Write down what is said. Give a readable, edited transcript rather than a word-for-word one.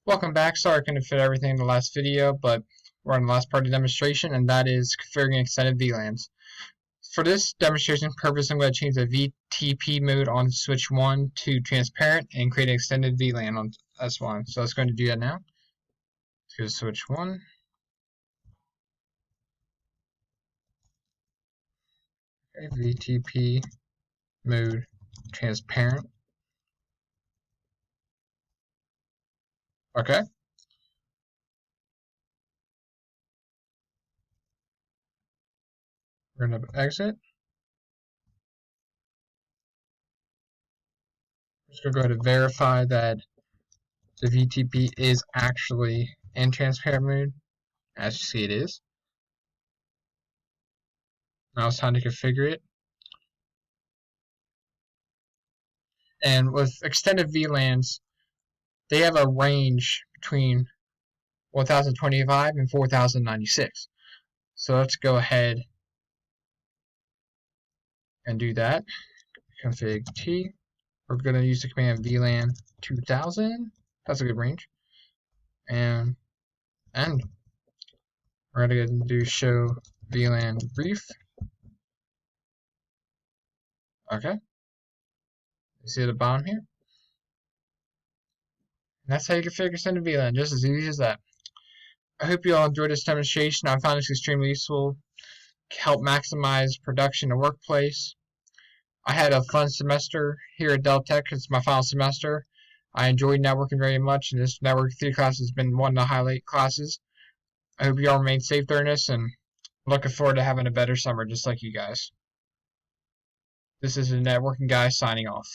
Welcome back. Sorry I couldn't fit everything in the last video, but we're on the last part of the demonstration, and that is configuring extended VLANs. For this demonstration purpose, I'm going to change the VTP mode on switch 1 to transparent and create an extended VLAN on S1. So let's go to do that now. Let's go to switch 1. Okay, VTP mode transparent. Okay. We're going to exit. Just going to go ahead and verify that the VTP is actually in transparent mode. As you see, it is. Now it's time to configure it. And with extended VLANs, they have a range between 1025 and 4096. So let's go ahead and do that. Config T. We're going to use the command VLAN 2000. That's a good range. And end. We're going to do show VLAN brief. Okay. You see at the bottom here? And that's how you configure extended VLAN, just as easy as that. I hope you all enjoyed this demonstration. I found this extremely useful to help maximize production in the workplace. I had a fun semester here at Dell Tech. It's my final semester. I enjoyed networking very much, and this Network 3 class has been one of the highlight classes. I hope you all remain safe during this, and looking forward to having a better summer just like you guys. This is the Networking Guy signing off.